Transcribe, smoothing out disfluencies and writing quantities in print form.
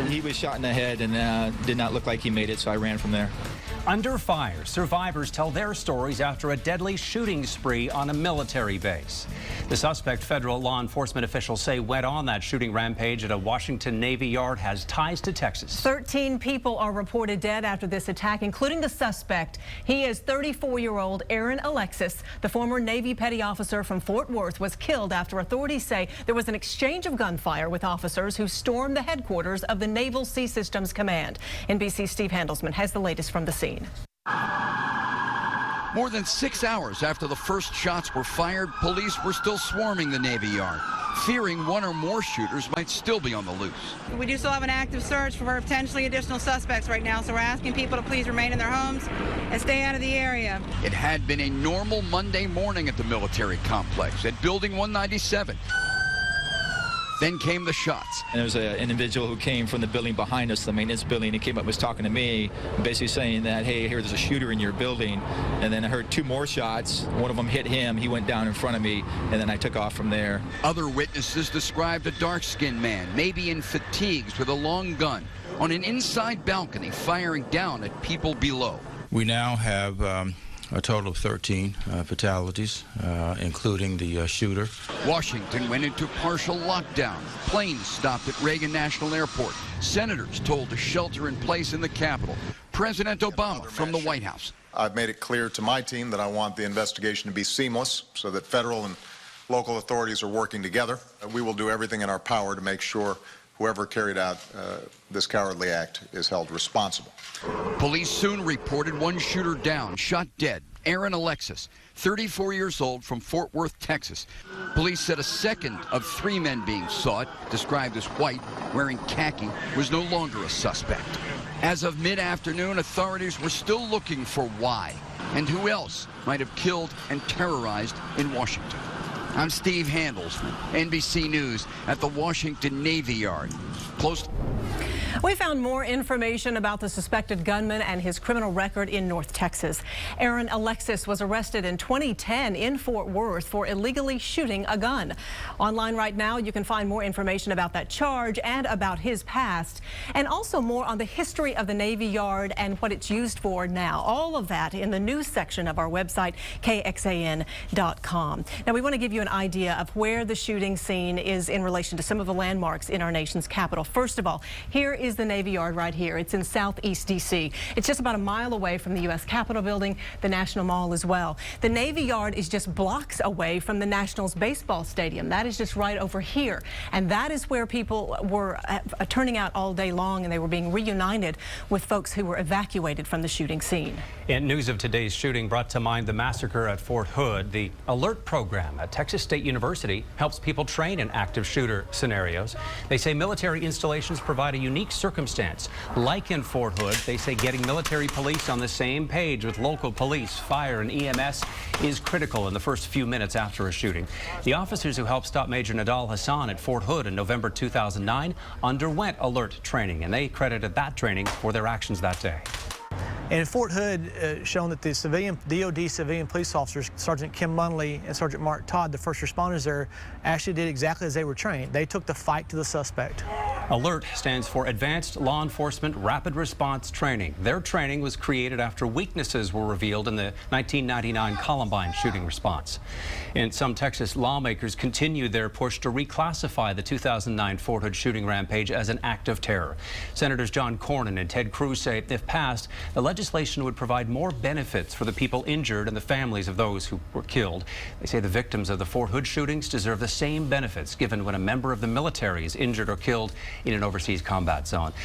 He was shot in the head and did not look like he made it, so I ran from there. Under fire, survivors tell their stories after a deadly shooting spree on a military base. The suspect, federal law enforcement officials say, went on that shooting rampage at a Washington Navy yard, has ties to Texas. 13 people are reported dead after this attack, including the suspect. He is 34-year-old Aaron Alexis. The former Navy petty officer from Fort Worth was killed after authorities say there was an exchange of gunfire with officers who stormed the headquarters of the Naval Sea Systems Command. NBC's Steve Handelsman has the latest from the scene. More than 6 hours after the first shots were fired, police were still swarming the Navy Yard, fearing one or more shooters might still be on the loose. We do still have an active search for potentially additional suspects right now, so we're asking people to please remain in their homes and stay out of the area. It had been a normal Monday morning at the military complex at Building 197. Then came the shots. And there was an individual who came from the building behind us, the maintenance building, and came up and was talking to me, basically saying that, hey, here, there's a shooter in your building. And then I heard 2 more shots. One of them hit him. He went down in front of me, and then I took off from there. Other witnesses described a dark-skinned man, maybe in fatigues, with a long gun, on an inside balcony, firing down at people below. We now have a total of 13 fatalities, including the shooter. Washington went into partial lockdown. Planes stopped at Reagan National Airport. Senators told to shelter in place in the Capitol. President Obama from the White House. I've made it clear to my team that I want the investigation to be seamless so that federal and local authorities are working together. We will do everything in our power to make sure whoever carried out this cowardly act is held responsible. Police soon reported one shooter down, shot dead, Aaron Alexis, 34 years old, from Fort Worth, Texas. Police said a second of 3 men being sought, described as white, wearing khaki, was no longer a suspect. As of mid-afternoon, authorities were still looking for why and who else might have killed and terrorized in Washington. I'm Steve Handelsman, NBC News at the Washington Navy Yard. Close. We found more information about the suspected gunman and his criminal record in North Texas. Aaron Alexis was arrested in 2010 in Fort Worth for illegally shooting a gun. Online right now, you can find more information about that charge and about his past, and also more on the history of the Navy Yard and what it's used for now. All of that in the news section of our website, kxan.com. Now, we want to give you an idea of where the shooting scene is in relation to some of the landmarks in our nation's capital. First of all, here is the Navy Yard right here. It's in southeast D.C. It's just about a mile away from the U.S. Capitol building, the National Mall as well. The Navy Yard is just blocks away from the Nationals baseball stadium. That is just right over here. And that is where people were turning out all day long, and they were being reunited with folks who were evacuated from the shooting scene. In news of today's shooting brought to mind the massacre at Fort Hood, the ALERT program at Texas State University helps people train in active shooter scenarios. They say military installations provide a unique circumstance. Like in Fort Hood, they say getting military police on the same page with local police, fire, and EMS is critical in the first few minutes after a shooting. The officers who helped stop Major Nadal Hassan at Fort Hood in November 2009 underwent ALERT training, and they credited that training for their actions that day. And Fort Hood shown that the DOD civilian police officers, Sergeant Kim Munley and Sergeant Mark Todd, the first responders there, actually did exactly as they were trained. They took the fight to the suspect. ALERT stands for Advanced Law Enforcement Rapid Response Training. Their training was created after weaknesses were revealed in the 1999 Columbine shooting response. And some Texas lawmakers continued their push to reclassify the 2009 Fort Hood shooting rampage as an act of terror. Senators John Cornyn and Ted Cruz say if passed, the legislation would provide more benefits for the people injured and the families of those who were killed. They say the victims of the Fort Hood shootings deserve the same benefits given when a member of the military is injured or killed in an overseas combat zone.